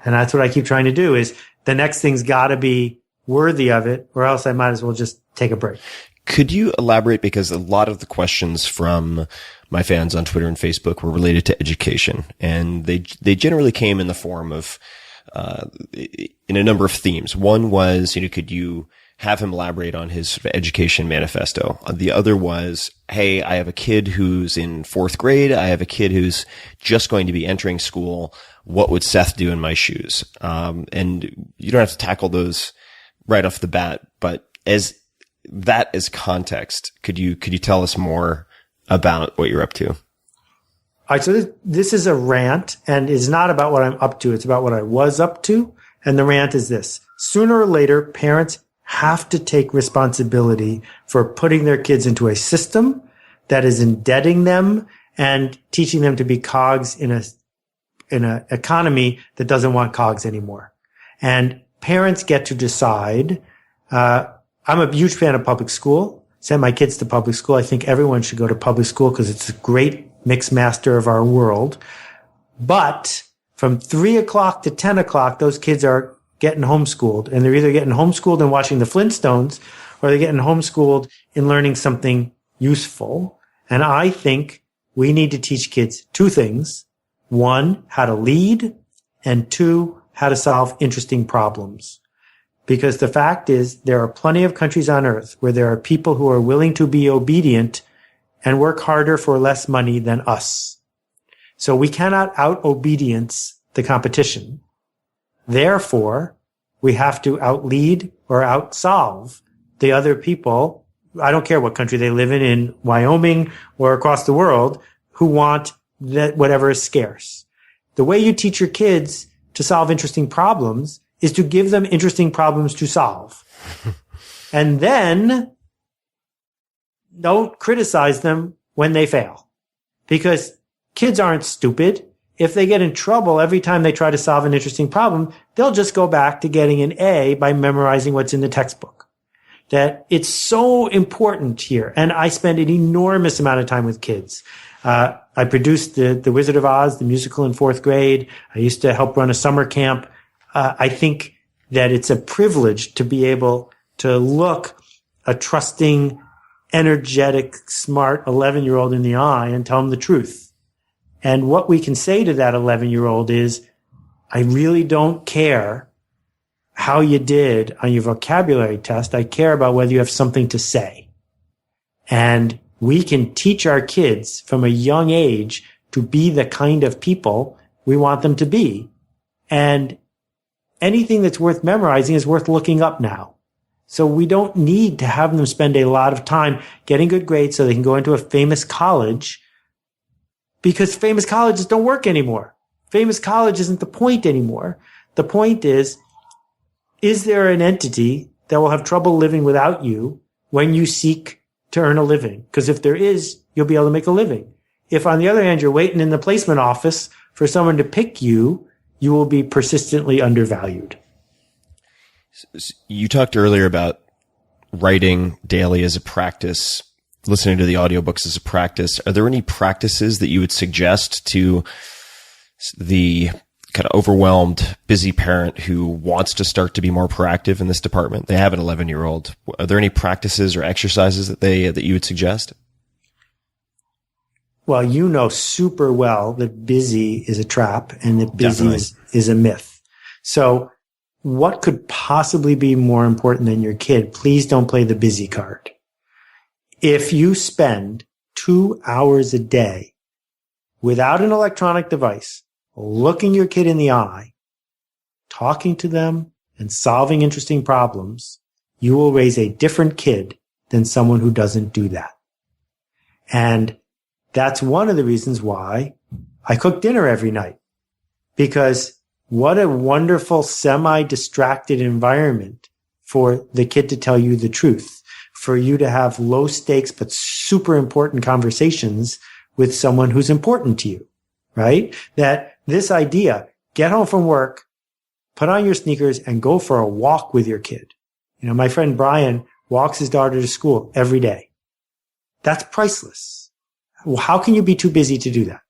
And that's what I keep trying to do is the next thing's got to be worthy of it, or else I might as well just take a break. Could you elaborate? Because a lot of the questions from my fans on Twitter and Facebook were related to education, and they generally came in the form of, in a number of themes. One was, could you have him elaborate on his education manifesto? The other was, hey, I have a kid who's in 4th grade. I have a kid who's just going to be entering school. What would Seth do in my shoes? And you don't have to tackle those right off the bat, but as context, could you tell us more about what you're up to? All right. So this is a rant, and it's not about what I'm up to. It's about what I was up to. And the rant is this: sooner or later, parents have to take responsibility for putting their kids into a system that is indebting them and teaching them to be cogs in a economy that doesn't want cogs anymore. And parents get to decide. I'm a huge fan of public school. Send my kids to public school. I think everyone should go to public school because it's a great mix master of our world. But from 3 o'clock to 10 o'clock, those kids are getting homeschooled, and they're either getting homeschooled and watching the Flintstones, or they're getting homeschooled in learning something useful. And I think we need to teach kids 2 things. 1, how to lead, and 2, how to solve interesting problems. Because the fact is, there are plenty of countries on earth where there are people who are willing to be obedient and work harder for less money than us. So we cannot out-obedience the competition. Therefore, we have to out-lead or out-solve the other people. I don't care what country they live in Wyoming or across the world, who want that whatever is scarce. The way you teach your kids to solve interesting problems is to give them interesting problems to solve. And then don't criticize them when they fail. Because kids aren't stupid. If they get in trouble every time they try to solve an interesting problem, they'll just go back to getting an A by memorizing what's in the textbook. That it's so important here. And I spend an enormous amount of time with kids. I produced the Wizard of Oz, the musical, in 4th grade. I used to help run a summer camp. I think that it's a privilege to be able to look a trusting, energetic, smart 11-year-old in the eye and tell them the truth. And what we can say to that 11-year-old is, I really don't care how you did on your vocabulary test. I care about whether you have something to say. And we can teach our kids from a young age to be the kind of people we want them to be. And anything that's worth memorizing is worth looking up now. So we don't need to have them spend a lot of time getting good grades so they can go into a famous college, because famous colleges don't work anymore. Famous college isn't the point anymore. The point is there an entity that will have trouble living without you when you seek to earn a living? Because if there is, you'll be able to make a living. If, on the other hand, you're waiting in the placement office for someone to pick you, you will be persistently undervalued. You talked earlier about writing daily as a practice, listening to the audiobooks as a practice. Are there any practices that you would suggest to the kind of overwhelmed, busy parent who wants to start to be more proactive in this department? They have an 11-year-old. Are there any practices or exercises that you would suggest? Well, you know super well that busy is a trap and that busy is a myth. So what could possibly be more important than your kid? Please don't play the busy card. If you spend 2 hours a day without an electronic device, looking your kid in the eye, talking to them, and solving interesting problems, you will raise a different kid than someone who doesn't do that. And that's one of the reasons why I cook dinner every night. Because what a wonderful semi-distracted environment for the kid to tell you the truth, for you to have low stakes but super important conversations with someone who's important to you, right? That this idea, get home from work, put on your sneakers and go for a walk with your kid. You know, my friend Brian walks his daughter to school every day. That's priceless. How can you be too busy to do that?